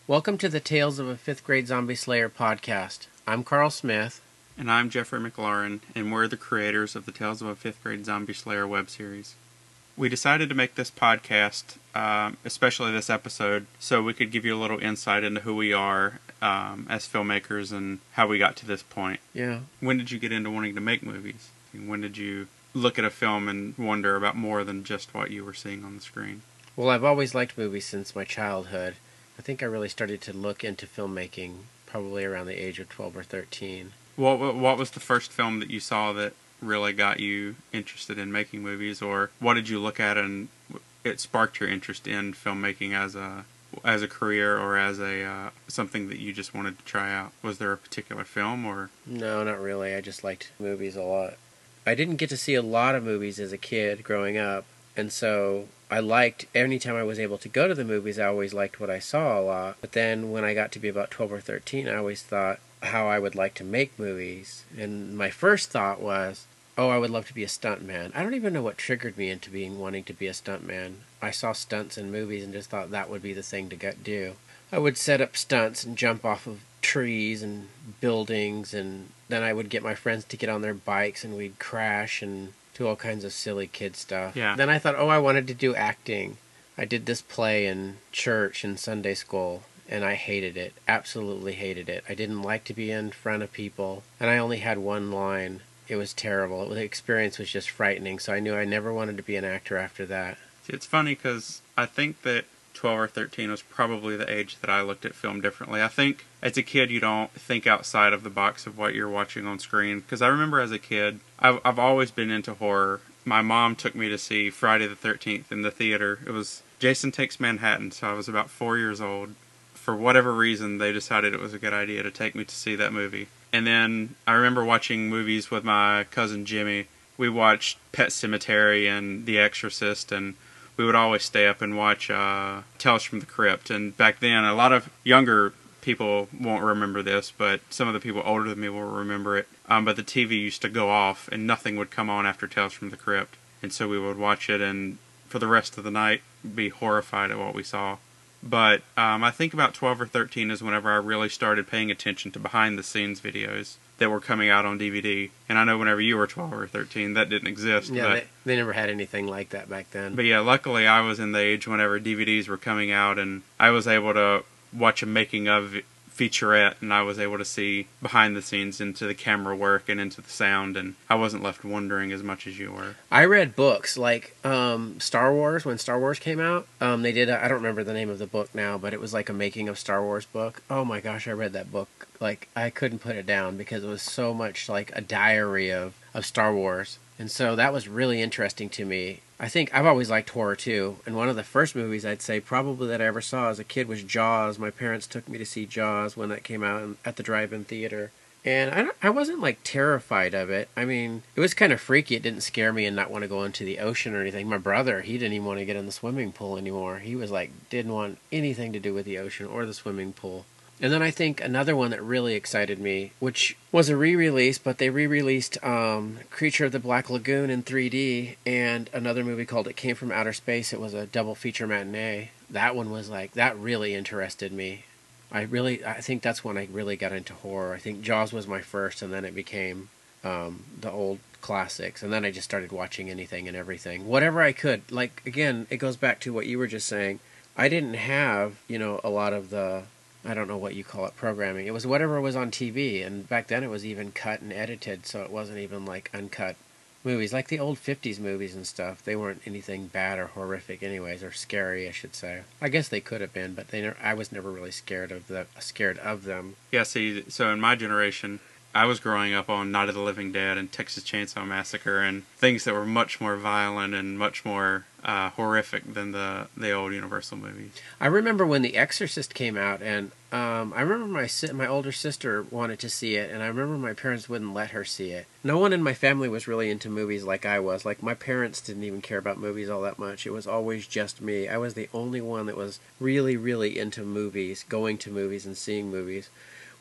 Welcome to the Tales of a Fifth Grade Zombie Slayer podcast. I'm Carl Smith. And I'm Jeffrey McLaurin, and we're the creators of the Tales of a Fifth Grade Zombie Slayer web series. We decided to make this podcast, especially this episode, so we could give you a little insight into who we are as filmmakers and how we got to this point. Yeah. When did you get into wanting to make movies? When did you look at a film and wonder about more than just what you were seeing on the screen? Well, I've always liked movies since my childhood. I think I really started to look into filmmaking probably around the age of 12 or 13. What was the first film that you saw that really got you interested in making movies, or what did you look at and it sparked your interest in filmmaking as a career or as a something that you just wanted to try out? Was there a particular film or? No, not really. I just liked movies a lot. I didn't get to see a lot of movies as a kid growing up, and so I liked, anytime I was able to go to the movies, I always liked what I saw a lot. But then when I got to be about 12 or 13, I always thought how I would like to make movies. And my first thought was, oh, I would love to be a stuntman. I don't even know what triggered me into wanting to be a stuntman. I saw stunts in movies and just thought that would be the thing to do. I would set up stunts and jump off of trees and buildings, and then I would get my friends to get on their bikes and we'd crash and do all kinds of silly kid stuff. Yeah. Then I thought, oh, I wanted to do acting. I did this play in church and Sunday school, and I hated it. Absolutely hated it. I didn't like to be in front of people, and I only had one line. It was terrible. The experience was just frightening, so I knew I never wanted to be an actor after that. See, it's funny because I think that 12 or 13 was probably the age that I looked at film differently. I think as a kid you don't think outside of the box of what you're watching on screen. Because I remember as a kid, I've always been into horror. My mom took me to see Friday the 13th in the theater. It was Jason Takes Manhattan, so I was about 4 years old. For whatever reason, they decided it was a good idea to take me to see that movie. And then I remember watching movies with my cousin Jimmy. We watched Pet Sematary and The Exorcist, and we would always stay up and watch Tales from the Crypt. And back then, a lot of younger people won't remember this, but some of the people older than me will remember it. But the TV used to go off, and nothing would come on after Tales from the Crypt. And so we would watch it, and for the rest of the night, be horrified at what we saw. But I think about 12 or 13 is whenever I really started paying attention to behind-the-scenes videos that were coming out on DVD. And I know whenever you were 12 or 13, that didn't exist. Yeah, but they never had anything like that back then. But yeah, luckily I was in the age whenever DVDs were coming out, and I was able to watch a making-of featurette, and I was able to see behind the scenes into the camera work and into the sound, and I wasn't left wondering as much as you were. I read books like Star Wars. When Star Wars came out, they did I don't remember the name of the book now, but it was like a making of Star Wars book. Oh my gosh, I read that book. Like, I couldn't put it down because it was so much like a diary of Star Wars. And so that was really interesting to me. I think I've always liked horror too, and one of the first movies I'd say probably that I ever saw as a kid was Jaws. My parents took me to see Jaws when that came out at the drive-in theater. And I wasn't like terrified of it. I mean, it was kind of freaky. It didn't scare me and not want to go into the ocean or anything. My brother, he didn't even want to get in the swimming pool anymore. He was like, didn't want anything to do with the ocean or the swimming pool. And then I think another one that really excited me, which was a re-release, but they re-released Creature of the Black Lagoon in 3D, and another movie called It Came from Outer Space. It was a double feature matinee. That one was like, that really interested me. I think that's when I really got into horror. I think Jaws was my first, and then it became the old classics. And then I just started watching anything and everything. Whatever I could. Like, again, it goes back to what you were just saying. I didn't have, a lot of the, I don't know what you call it, programming. It was whatever was on TV, and back then it was even cut and edited, so it wasn't even like uncut movies. Like the old 50s movies and stuff, they weren't anything bad or horrific anyways, or scary, I should say. I guess they could have been, but I was never really scared of them. Yeah, see, so in my generation, I was growing up on Night of the Living Dead and Texas Chainsaw Massacre and things that were much more violent and much more horrific than the old Universal movies. I remember when The Exorcist came out, and I remember my older sister wanted to see it, and I remember my parents wouldn't let her see it. No one in my family was really into movies like I was. Like, my parents didn't even care about movies all that much. It was always just me. I was the only one that was really, really into movies, going to movies and seeing movies,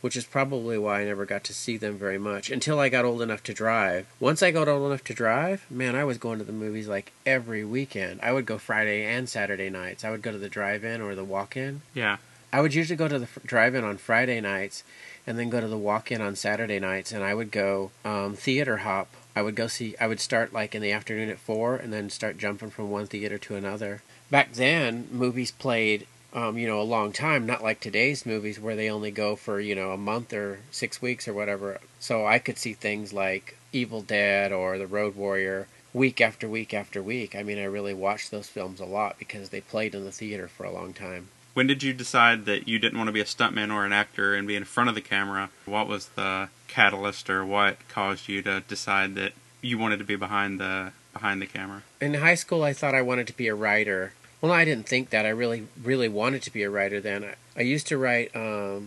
which is probably why I never got to see them very much until I got old enough to drive. Once I got old enough to drive, man, I was going to the movies like every weekend. I would go Friday and Saturday nights. I would go to the drive-in or the walk-in. Yeah. I would usually go to the drive-in on Friday nights, and then go to the walk-in on Saturday nights, and I would go theater hop. I would go see. I would start like in the afternoon at 4, and then start jumping from one theater to another. Back then, movies played, a long time. Not like today's movies where they only go for a month or 6 weeks or whatever. So I could see things like Evil Dead or The Road Warrior week after week after week. I mean, I really watched those films a lot because they played in the theater for a long time. When did you decide that you didn't want to be a stuntman or an actor and be in front of the camera? What was the catalyst, or what caused you to decide that you wanted to be behind the camera? In high school, I thought I wanted to be a writer. Well, I didn't think that. I really, really wanted to be a writer then. I used to write, I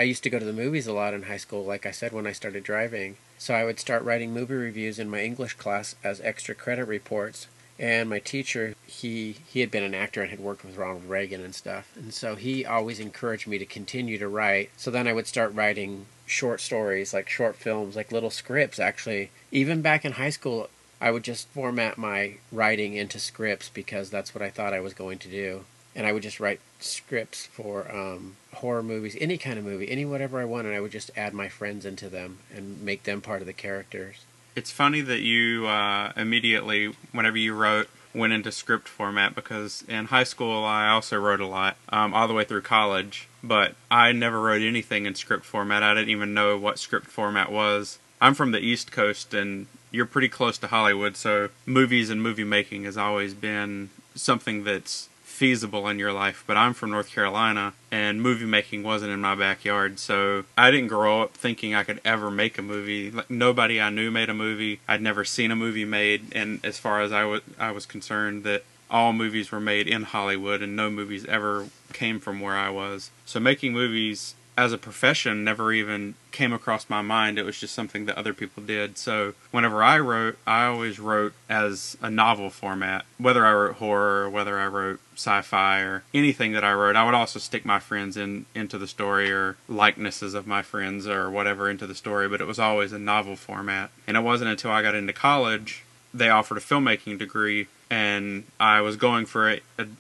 used to go to the movies a lot in high school, like I said, when I started driving. So I would start writing movie reviews in my English class as extra credit reports. And my teacher, he had been an actor and had worked with Ronald Reagan and stuff. And so he always encouraged me to continue to write. So then I would start writing short stories, like short films, like little scripts, actually. Even back in high school, I would just format my writing into scripts because that's what I thought I was going to do. And I would just write scripts for horror movies, any kind of movie, any whatever I wanted. I would just add my friends into them and make them part of the characters. It's funny that you immediately, whenever you wrote, went into script format, because in high school I also wrote a lot, all the way through college, but I never wrote anything in script format. I didn't even know what script format was. I'm from the East Coast, and you're pretty close to Hollywood, so movies and movie making has always been something that's feasible in your life. But I'm from North Carolina, and movie making wasn't in my backyard, so I didn't grow up thinking I could ever make a movie. Like, nobody I knew made a movie. I'd never seen a movie made, and as far as I was concerned, that all movies were made in Hollywood, and no movies ever came from where I was. So making movies as a profession never even came across my mind. It was just something that other people did. So whenever I wrote, I always wrote as a novel format. Whether I wrote horror, or whether I wrote sci-fi, or anything that I wrote, I would also stick my friends into the story, or likenesses of my friends or whatever into the story, but it was always a novel format. And it wasn't until I got into college they offered a filmmaking degree, and I was going for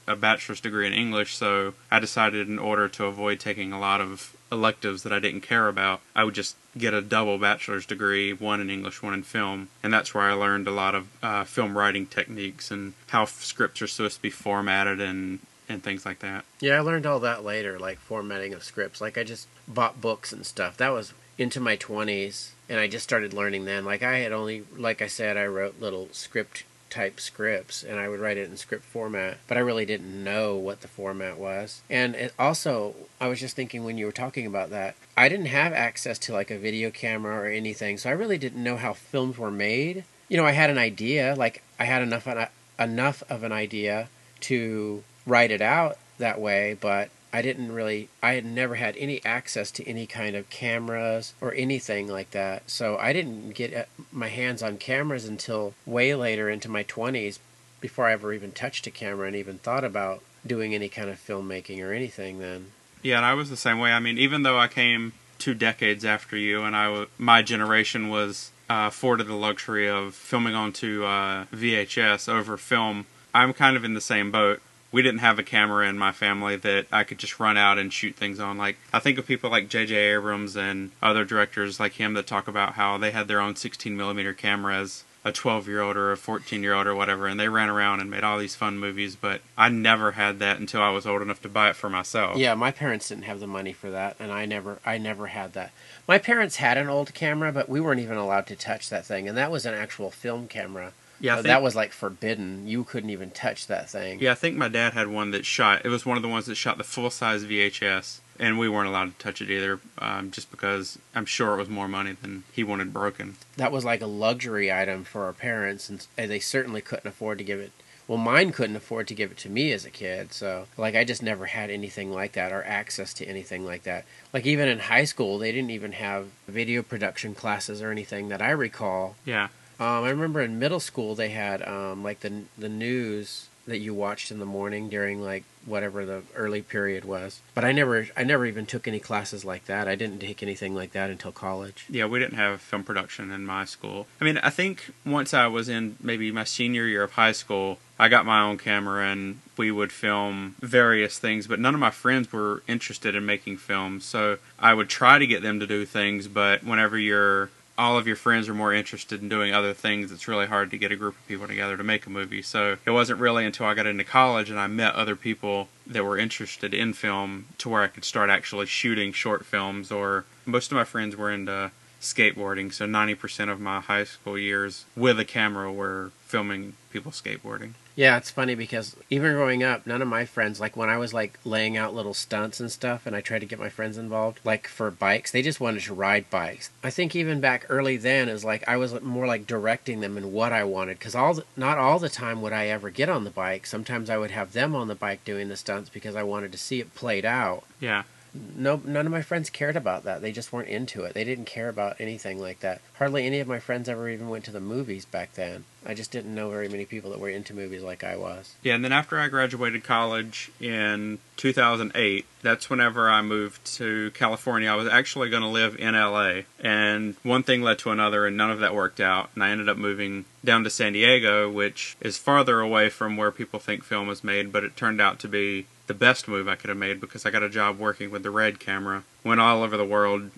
a bachelor's degree in English, so I decided, in order to avoid taking a lot of electives that I didn't care about, I would just get a double bachelor's degree, one in English, one in film. And that's where I learned a lot of film writing techniques and how scripts are supposed to be formatted and things like that. Yeah, I learned all that later, like formatting of scripts. Like, I just bought books and stuff. That was into my 20s, and I just started learning then. Like, I had only, like I said, I wrote little type scripts, and I would write it in script format, but I really didn't know what the format was. And it also, I was just thinking when you were talking about that, I didn't have access to like a video camera or anything, so I really didn't know how films were made. I had an idea, like I had enough of an idea to write it out that way, but I had never had any access to any kind of cameras or anything like that. So I didn't get my hands on cameras until way later into my 20s, before I ever even touched a camera and even thought about doing any kind of filmmaking or anything then. Yeah, and I was the same way. I mean, even though I came 2 decades after you, and my generation was afforded the luxury of filming onto VHS over film, I'm kind of in the same boat. We didn't have a camera in my family that I could just run out and shoot things on. Like, I think of people like J.J. Abrams and other directors like him that talk about how they had their own 16mm cameras, a 12-year-old or a 14-year-old or whatever, and they ran around and made all these fun movies, but I never had that until I was old enough to buy it for myself. Yeah, my parents didn't have the money for that, and I never had that. My parents had an old camera, but we weren't even allowed to touch that thing, and that was an actual film camera. Yeah, that was like forbidden. You couldn't even touch that thing. Yeah, I think my dad had one that shot. It was one of the ones that shot the full-size VHS, and we weren't allowed to touch it either, just because I'm sure it was more money than he wanted broken. That was like a luxury item for our parents, and they certainly couldn't afford to give it. Well, mine couldn't afford to give it to me as a kid, so like I just never had anything like that or access to anything like that. Like, even in high school, they didn't even have video production classes or anything that I recall. Yeah. I remember in middle school they had like the news that you watched in the morning during like whatever the early period was. But I never even took any classes like that. I didn't take anything like that until college. Yeah, we didn't have film production in my school. I mean, I think once I was in maybe my senior year of high school, I got my own camera and we would film various things, but none of my friends were interested in making films. So I would try to get them to do things, but whenever all of your friends are more interested in doing other things, it's really hard to get a group of people together to make a movie. So it wasn't really until I got into college and I met other people that were interested in film to where I could start actually shooting short films. Or most of my friends were into skateboarding, so 90% of my high school years with a camera were filming people skateboarding. Yeah, it's funny because even growing up, none of my friends, like when I was like laying out little stunts and stuff and I tried to get my friends involved, like for bikes, they just wanted to ride bikes. I think even back early then is like I was more like directing them in what I wanted, because not all the time would I ever get on the bike. Sometimes I would have them on the bike doing the stunts because I wanted to see it played out. Yeah. No, none of my friends cared about that. They just weren't into it. They didn't care about anything like that. Hardly any of my friends ever even went to the movies back then. I just didn't know very many people that were into movies like I was. Yeah, and then after I graduated college in 2008, that's whenever I moved to California. I was actually going to live in LA, and one thing led to another, and none of that worked out, and I ended up moving down to San Diego, which is farther away from where people think film is made, but it turned out to be the best move I could have made because I got a job working with the Red camera. Went all over the world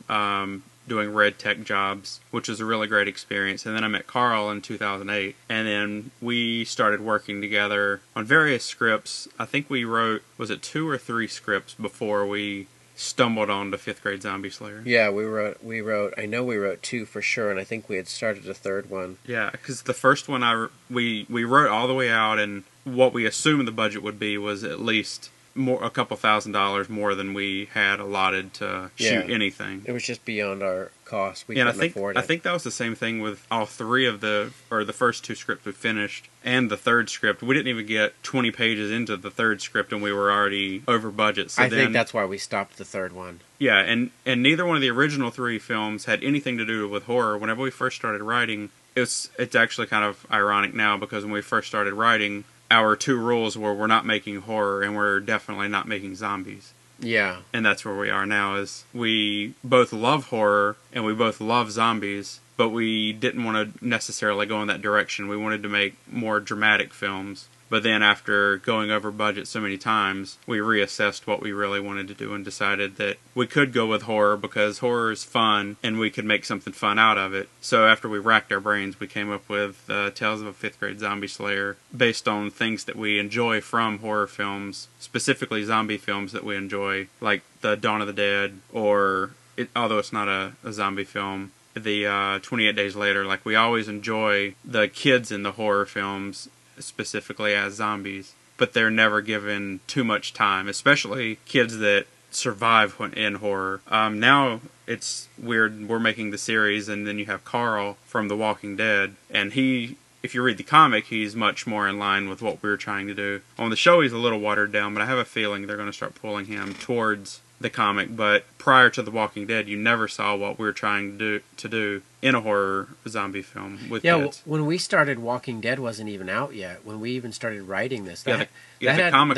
doing Red tech jobs, which was a really great experience. And then I met Carl in 2008, and then we started working together on various scripts. I think we wrote, was it 2 or 3 scripts before we stumbled onto 5th Grade Zombie Slayer? Yeah, we wrote, I know we wrote 2 for sure, and I think we had started a 3rd one. Yeah, because the first one we wrote all the way out, and what we assumed the budget would be was at least a couple $1,000s more than we had allotted to shoot anything. It was just beyond our cost. We couldn't afford it. I think that was the same thing with all 3 of the first 2 scripts we finished, and the 3rd script. We didn't even get 20 pages into the 3rd script, and we were already over budget. So I think that's why we stopped the 3rd one. Yeah, and neither one of the original 3 films had anything to do with horror. Whenever we first started writing, it's actually kind of ironic now, because when we first started writing, our 2 rules were we're not making horror and we're definitely not making zombies. Yeah. And that's where we are now, is we both love horror and we both love zombies, but we didn't want to necessarily go in that direction. We wanted to make more dramatic films. But then after going over budget so many times, we reassessed what we really wanted to do and decided that we could go with horror because horror is fun and we could make something fun out of it. So after we racked our brains, we came up with Tales of a 5th Grade Zombie Slayer based on things that we enjoy from horror films, specifically zombie films that we enjoy, like the Dawn of the Dead, or, although it's not a zombie film, the 28 Days Later. Like, we always enjoy the kids in the horror films, specifically as zombies, but they're never given too much time, especially kids that survive in horror. Now it's weird, we're making the series, and then you have Carl from The Walking Dead, and if you read the comic, he's much more in line with what we're trying to do. On the show, he's a little watered down, but I have a feeling they're going to start pulling him towards the comic. But prior to The Walking Dead, you never saw what we're trying to do in a horror zombie film with kids. When we started, Walking Dead wasn't even out yet. When we even started writing this, the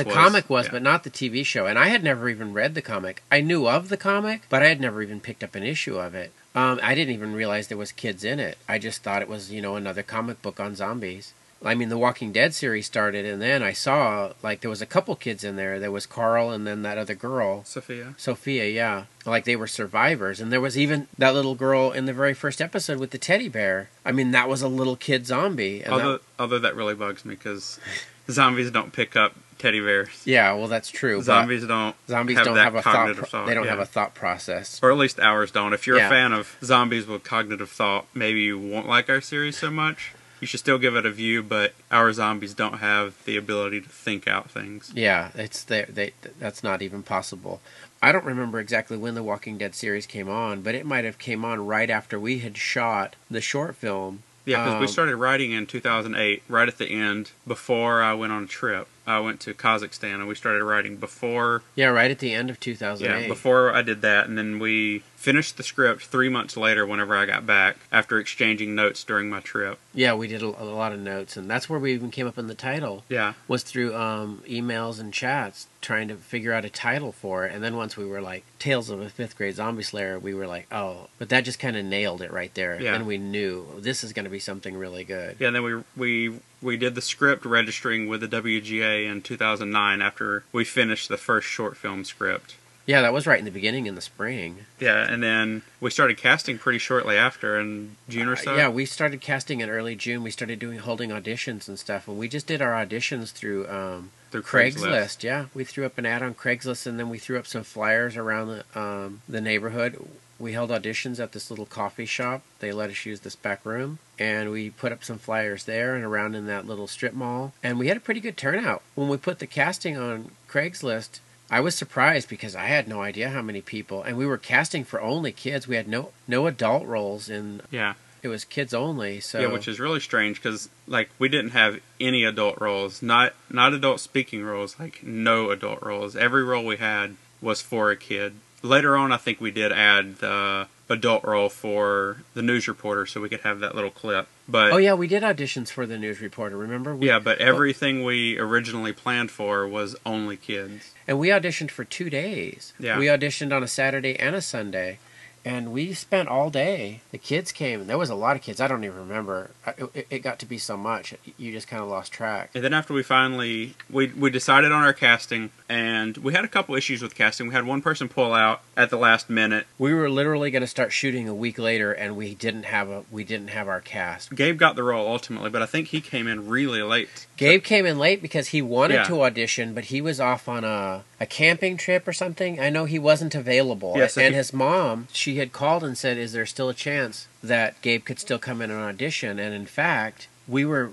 comic was, but not the TV show. And I had never even read the comic. I knew of the comic, but I had never even picked up an issue of it. I didn't even realize there was kids in it. I just thought it was, another comic book on zombies. I mean, the Walking Dead series started, and then I saw, there was a couple kids in there. There was Carl and then that other girl. Sophia, yeah. They were survivors. And there was even that little girl in the very first episode with the teddy bear. I mean, that was a little kid zombie. And although that really bugs me, because zombies don't pick up teddy bears. Yeah, well, that's true. Zombies don't have a thought. They don't have a thought process. Or at least ours don't. If you're a fan of zombies with cognitive thought, maybe you won't like our series so much. You should still give it a view, but our zombies don't have the ability to think out things. Yeah, that's not even possible. I don't remember exactly when the Walking Dead series came on, but it might have came on right after we had shot the short film. Yeah, because we started writing in 2008, right at the end, before I went on a trip. I went to Kazakhstan, and we started writing before... Yeah, right at the end of 2008. Yeah, before I did that, and then we finished the script 3 months later whenever I got back, after exchanging notes during my trip. Yeah, we did a lot of notes, and that's where we even came up in the title. Yeah. Was through emails and chats, trying to figure out a title for it. And then once we were like, Tales of a Fifth Grade Zombie Slayer, we were like, oh, but that just kind of nailed it right there. Yeah. And we knew this is going to be something really good. Yeah, and then we did the script registering with the WGA in 2009 after we finished the first short film script. Yeah, that was right in the beginning in the spring. Yeah, and then we started casting pretty shortly after, in June or so. Yeah, we started casting in early June. We started holding auditions and stuff, and we just did our auditions through Craigslist. Yeah, we threw up an ad on Craigslist, and then we threw up some flyers around the neighborhood. We held auditions at this little coffee shop. They let us use this back room, and we put up some flyers there and around in that little strip mall, and we had a pretty good turnout. When we put the casting on Craigslist, I was surprised because I had no idea how many people, and we were casting for only kids. We had no adult roles in. Yeah. It was kids only. So yeah, which is really strange because like we didn't have any adult roles, not adult speaking roles, like no adult roles. Every role we had was for a kid. Later on, I think we did add the adult role for the news reporter, so we could have that little clip. But oh yeah, we did auditions for the news reporter. Remember? Yeah, but everything we originally planned for was only kids. And we auditioned for 2 days. Yeah. We auditioned on a Saturday and a Sunday. And we spent all day. The kids came. There was a lot of kids. I don't even remember. It got to be so much. You just kind of lost track. And then after we finally... We decided on our casting, and we had a couple issues with casting. We had one person pull out at the last minute. We were literally going to start shooting a week later, and we didn't have our cast. Gabe got the role ultimately, but I think he came in really late. Gabe came in late because he wanted to audition, but he was off on a camping trip or something. I know he wasn't available. Yes, and his mom, she had called and said, is there still a chance that Gabe could still come in and audition? And in fact, we were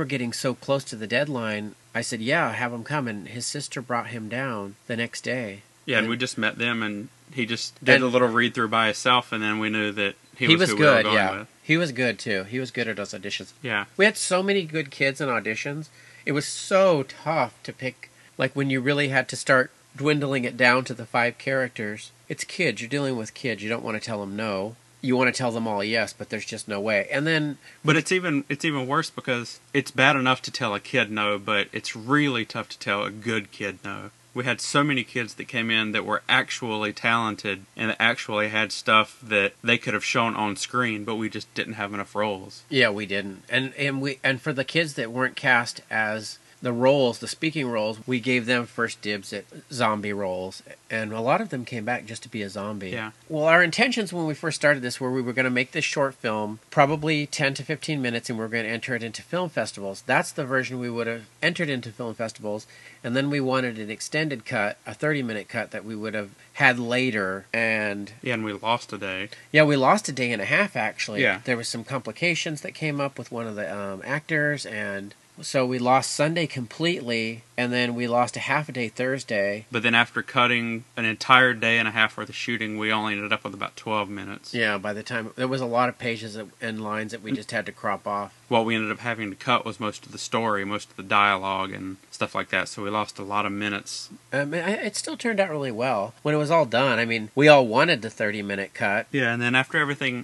getting so close to the deadline, I said, yeah, have him come. And his sister brought him down the next day. Yeah, and we just met them, and he just did a little read-through by himself, and then we knew that he was who good, we were going with. He was good, too. He was good at those auditions. Yeah. We had so many good kids in auditions. It was so tough to pick, like when you really had to start dwindling it down to the 5 characters. It's kids. You're dealing with kids. You don't want to tell them no. You want to tell them all yes, but there's just no way. And then, but it's even worse because it's bad enough to tell a kid no, but it's really tough to tell a good kid no. We had so many kids that came in that were actually talented and that actually had stuff that they could have shown on screen, but we just didn't have enough roles. Yeah, we didn't. And for the kids that weren't cast as the roles, the speaking roles, we gave them first dibs at zombie roles, and a lot of them came back just to be a zombie. Yeah. Well, our intentions when we first started this were we were going to make this short film, probably 10 to 15 minutes, and we were going to enter it into film festivals. That's the version we would have entered into film festivals, and then we wanted an extended cut, a 30-minute cut that we would have had later, and... Yeah, and we lost a day. Yeah, we lost a day and a half, actually. Yeah. There was some complications that came up with one of the actors, and... So we lost Sunday completely, and then we lost a half a day Thursday. But then after cutting an entire day and a half worth of shooting, we only ended up with about 12 minutes. Yeah, by the time... There was a lot of pages and lines that we just had to crop off. What we ended up having to cut was most of the story, most of the dialogue and stuff like that, so we lost a lot of minutes. It still turned out really well. When it was all done, I mean, we all wanted the 30-minute cut. Yeah, and then after everything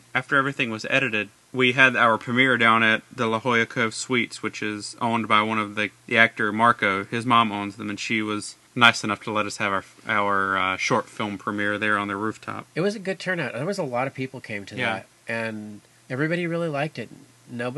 was edited, we had our premiere down at the La Jolla Cove Suites, which is owned by one of the actor, Marco. His mom owns them, and she was nice enough to let us have our short film premiere there on the rooftop. It was a good turnout. There was a lot of people came to that, and everybody really liked it. None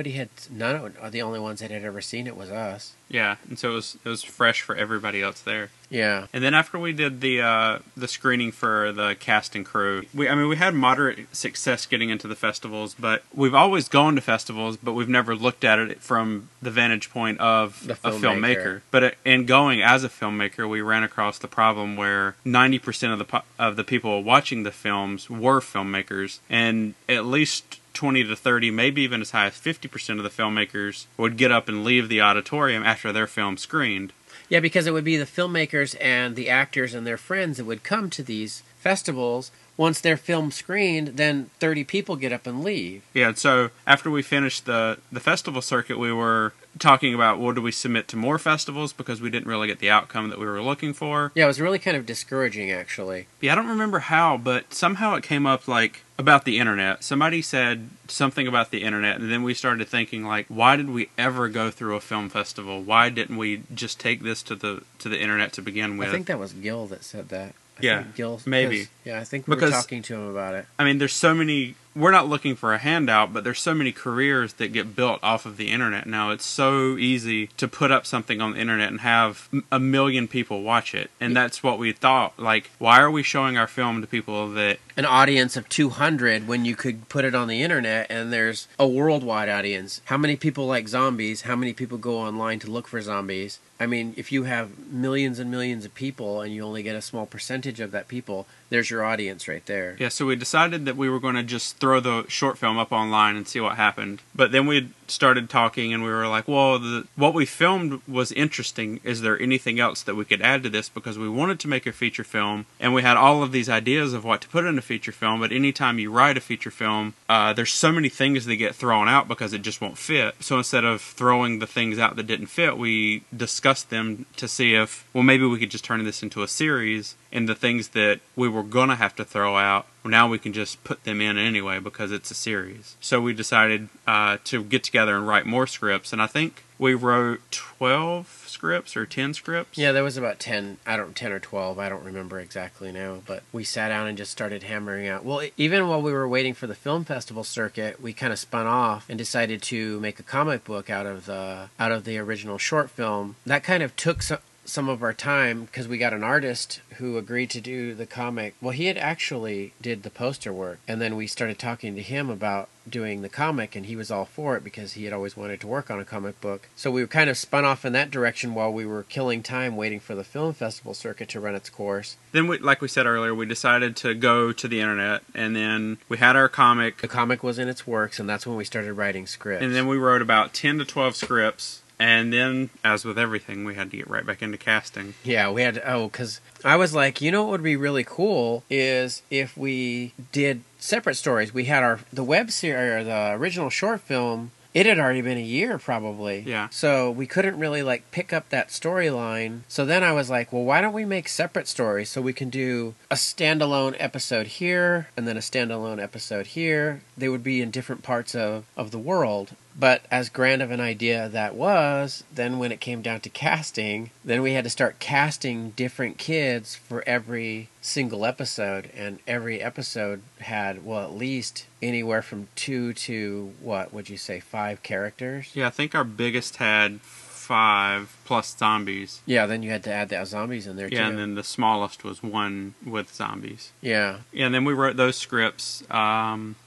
of the only ones that had ever seen it was us. Yeah, and so it was fresh for everybody else there. Yeah. And then after we did the screening for the cast and crew, we had moderate success getting into the festivals, but we've always gone to festivals, but we've never looked at it from the vantage point of a filmmaker. But in going as a filmmaker, we ran across the problem where 90% of the people watching the films were filmmakers, and at least 20 to 30, maybe even as high as 50% of the filmmakers would get up and leave the auditorium after their film screened. Yeah, because it would be the filmmakers and the actors and their friends that would come to these festivals once their film screened, then 30 people get up and leave. Yeah, so after we finished the festival circuit, we were talking about, well, do we submit to more festivals because we didn't really get the outcome that we were looking for. Yeah, it was really kind of discouraging, actually. Yeah, I don't remember how, but somehow it came up, like, about the internet. Somebody said something about the internet, and then we started thinking, like, why did we ever go through a film festival? Why didn't we just take this to the internet to begin with? I think that was Gil that said that. Yeah, Gil, maybe. Yeah, I think we were talking to him about it. I mean, there's so many... We're not looking for a handout, but there's so many careers that get built off of the internet now. It's so easy to put up something on the internet and have a million people watch it. And that's what we thought. Like, why are we showing our film to people that... An audience of 200 when you could put it on the internet and there's a worldwide audience. How many people like zombies? How many people go online to look for zombies? I mean, if you have millions and millions of people and you only get a small percentage of that people, there's your audience right there. Yeah, so we decided that we were going to just throw the short film up online and see what happened. But then we started talking and we were like, well, what we filmed was interesting. Is there anything else that we could add to this? Because we wanted to make a feature film and we had all of these ideas of what to put in a feature film. But anytime you write a feature film, there's so many things that get thrown out because it just won't fit. So instead of throwing the things out that didn't fit, we discussed them to see if, well, maybe we could just turn this into a series, and the things that we were going to have to throw out, well, now we can just put them in anyway because it's a series. So we decided to get together and write more scripts, and I think we wrote 12 scripts or 10 scripts. Yeah, there was about 10 or 12, I don't remember exactly now, but we sat down and just started hammering out. Well, even while we were waiting for the film festival circuit, we kind of spun off and decided to make a comic book out of the original short film. That kind of took some of our time because we got an artist who agreed to do the comic. Well, he had actually did the poster work, and then we started talking to him about doing the comic, and he was all for it because he had always wanted to work on a comic book. So we were kind of spun off in that direction while we were killing time waiting for the film festival circuit to run its course. Then, like we said earlier, we decided to go to the internet, and then we had our comic. The comic was in its works, and that's when we started writing scripts. And then we wrote about 10 to 12 scripts. And then, as with everything, we had to get right back into casting. Yeah, we had to, because I was like, you know what would be really cool is if we did separate stories. We had the web series, or the original short film. It had already been a year, probably. Yeah. So we couldn't really, like, pick up that storyline. So then I was like, well, why don't we make separate stories so we can do a standalone episode here and then a standalone episode here. They would be in different parts of the world. But as grand of an idea that was, then when it came down to casting, then we had to start casting different kids for every single episode. And every episode had, well, at least anywhere from 2 to, what would you say, 5 characters? Yeah, I think our biggest had 5 plus zombies. Yeah, then you had to add the zombies in there, too. Yeah, and then the smallest was 1 with zombies. Yeah. Yeah, and then we wrote those scripts.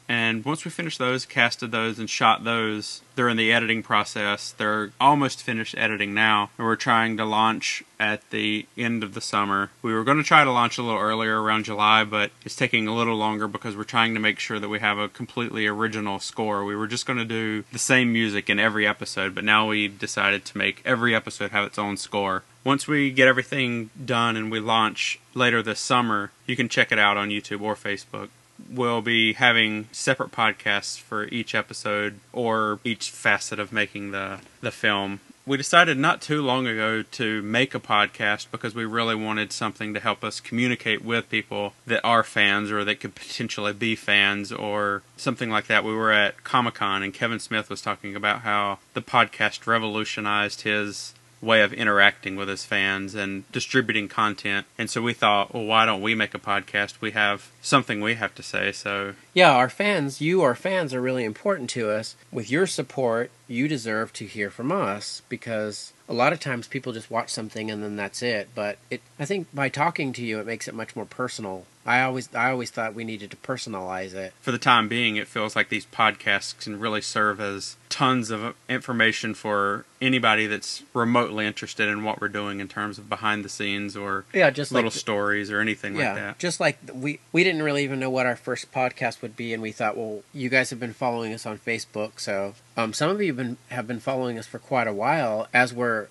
And once we finished those, casted those, and shot those, they're in the editing process. They're almost finished editing now. And we're trying to launch at the end of the summer. We were going to try to launch a little earlier, around July, but it's taking a little longer because we're trying to make sure that we have a completely original score. We were just going to do the same music in every episode, but now we decided to make every episode have its own score. Once we get everything done and we launch later this summer, you can check it out on YouTube or Facebook. We'll be having separate podcasts for each episode or each facet of making the film. We decided not too long ago to make a podcast because we really wanted something to help us communicate with people that are fans or that could potentially be fans or something like that. We were at Comic-Con and Kevin Smith was talking about how the podcast revolutionized his way of interacting with his fans and distributing content. And so we thought, well, why don't we make a podcast? We have something we have to say. So yeah, our fans are really important to us. With your support, you deserve to hear from us because a lot of times people just watch something and then that's it. But I think by talking to you, it makes it much more personal. I always thought we needed to personalize it. For the time being, it feels like these podcasts can really serve as tons of information for anybody that's remotely interested in what we're doing in terms of behind the scenes or just little stories or anything like that. Yeah, just like we didn't really even know what our first podcast would be, and we thought, well, you guys have been following us on Facebook, so some of you have been following us for quite a while as we're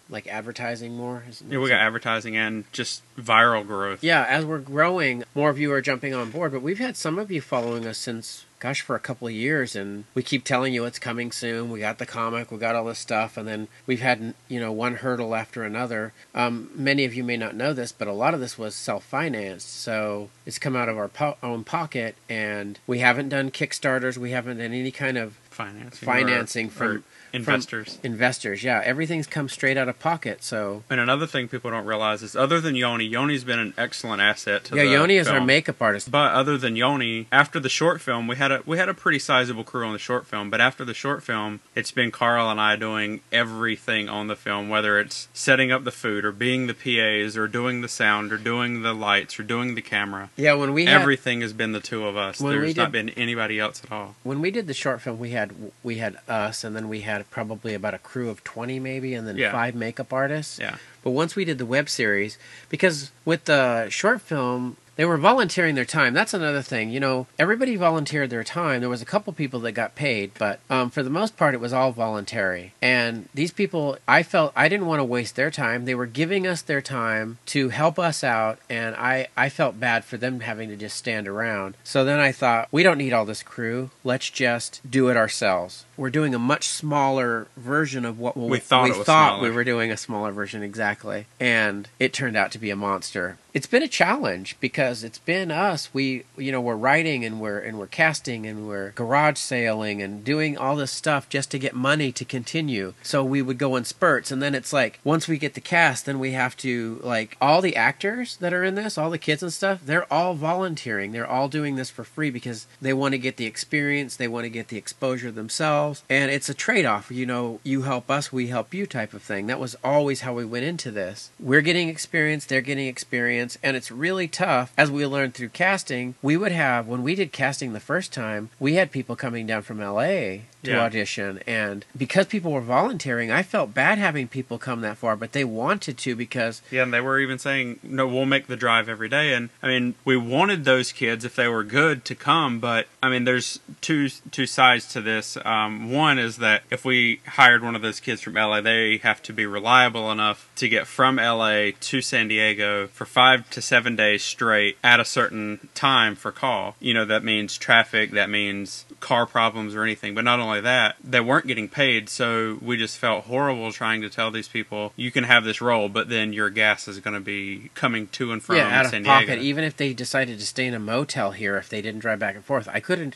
like advertising more. Yeah, we got advertising and just viral growth. Yeah, as we're growing, more of you are jumping on board. But we've had some of you following us since, gosh, for a couple of years, and we keep telling you it's coming soon. We got the comic, we got all this stuff, and then we've had, you know, one hurdle after another. Many of you may not know this, but a lot of this was self-financed, so it's come out of our own pocket, and we haven't done Kickstarters, we haven't done any kind of financing from investors. Yeah, everything's come straight out of pocket. So, and another thing people don't realize is, other than Yoni's been an excellent asset to the Yoni is film. our makeup artist. But other than Yoni, after the short film, we had a pretty sizable crew on the short film. But after the short film, it's been Carl and I doing everything on the film, whether it's setting up the food or being the PAs or doing the sound or doing the lights or doing the camera. Yeah, everything has been the two of us. There's not been anybody else at all. When we did the short film, we had us, and then we had probably about a crew of 20 maybe, and then 5 makeup artists. Yeah. But once we did the web series, because with the short film, they were volunteering their time. That's another thing. You know, everybody volunteered their time. There was a couple people that got paid, but for the most part, it was all voluntary. And these people, I felt I didn't want to waste their time. They were giving us their time to help us out, and I felt bad for them having to just stand around. So then I thought, we don't need all this crew. Let's just do it ourselves. We're doing a much smaller version of what we thought we were doing, a smaller version, exactly. And it turned out to be a monster. It's been a challenge because it's been us. We're writing and we're casting and we're garage sailing and doing all this stuff just to get money to continue. So we would go in spurts, and then it's like, once we get the cast, then we have to, like, all the actors that are in this, all the kids and stuff, they're all volunteering. They're all doing this for free because they want to get the experience, they want to get the exposure themselves, and it's a trade-off. You know, you help us, we help you type of thing. That was always how we went into this. We're getting experience, they're getting experience. And it's really tough, as we learned through casting. We would have, when we did casting the first time, we had people coming down from LA to audition, and because people were volunteering, I felt bad having people come that far, but they wanted to because... Yeah, and they were even saying, no, we'll make the drive every day, and, I mean, we wanted those kids, if they were good, to come, but, I mean, there's two sides to this. One is that if we hired one of those kids from LA, they have to be reliable enough to get from LA to San Diego for 5 to 7 days straight at a certain time for call. You know, that means traffic, that means car problems or anything, but not only that, they weren't getting paid, so we just felt horrible trying to tell these people, you can have this role, but then your gas is going to be coming to and from out San of Diego. Pocket. Even if they decided to stay in a motel here, if they didn't drive back and forth,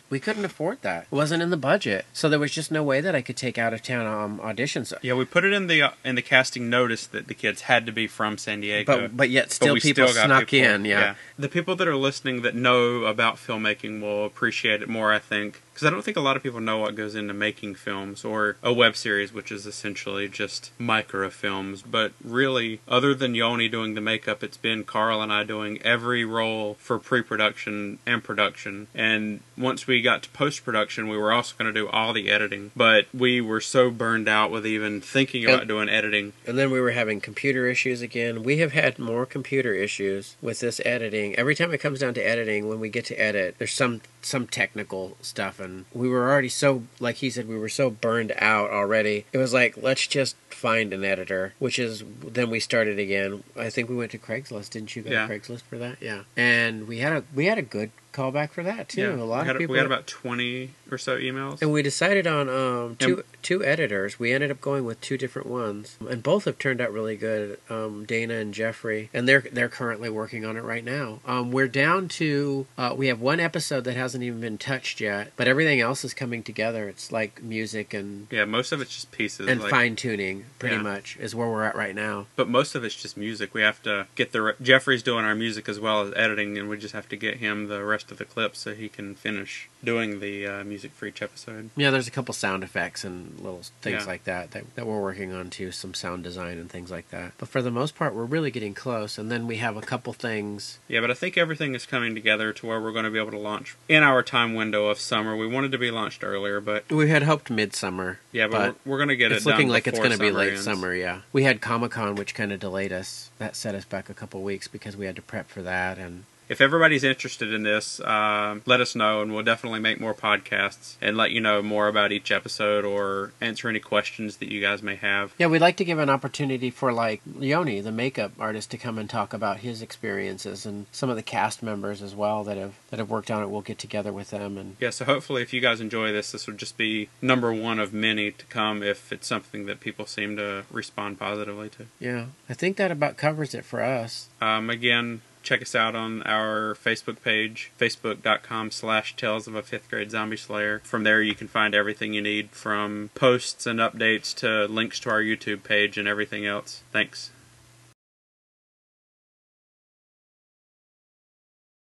we couldn't afford that. It wasn't in the budget, so there was just no way that I could take out of town auditions. Yeah, we put it in the casting notice that the kids had to be from San Diego, but yet people snuck in. Yeah, the people that are listening that know about filmmaking will appreciate it more, I think. Because I don't think a lot of people know what goes into making films or a web series, which is essentially just microfilms. But really, other than Yoni doing the makeup, it's been Carl and I doing every role for pre-production and production. And once we got to post-production, we were also going to do all the editing. But we were so burned out with even thinking about doing editing. And then we were having computer issues again. We have had more computer issues with this editing. Every time it comes down to editing, when we get to edit, there's some technical stuff, and we were already so, like he said, we were so burned out already. It was like, let's just find an editor, which is, then we started again. I think we went to Craigslist. Didn't you go to Craigslist for that? Yeah. And we had a good callback for that too. Yeah. A lot of people. We had about 20 or so emails, and we decided on two editors. We ended up going with 2 different ones, and both have turned out really good. Dana and Jeffrey, and they're currently working on it right now. We're down to we have one episode that hasn't even been touched yet, but everything else is coming together. It's like music and most of it's just pieces and fine tuning. Pretty much is where we're at right now. But most of it's just music. We have to get Jeffrey's doing our music as well as editing, and we just have to get him the rest of the clips so he can finish doing the music for each episode. Yeah, there's a couple sound effects and little things like that we're working on too, some sound design and things like that. But for the most part, we're really getting close, and then we have a couple things. Yeah, but I think everything is coming together to where we're going to be able to launch in our time window of summer. We wanted to be launched earlier, but... We had hoped midsummer. Yeah, but we're going to get it done. It's looking like it's going to be late summer, yeah. We had Comic-Con, which kind of delayed us. That set us back a couple weeks because we had to prep for that, and if everybody's interested in this, let us know, and we'll definitely make more podcasts and let you know more about each episode or answer any questions that you guys may have. Yeah, we'd like to give an opportunity for like Leone, the makeup artist, to come and talk about his experiences, and some of the cast members as well that have worked on it. We'll get together with them. And yeah, so hopefully if you guys enjoy this would just be number one of many to come if it's something that people seem to respond positively to. Yeah, I think that about covers it for us. Again, check us out on our Facebook page, facebook.com/Tales of a Fifth Grade Zombie Slayer. From there you can find everything you need, from posts and updates to links to our YouTube page and everything else. Thanks.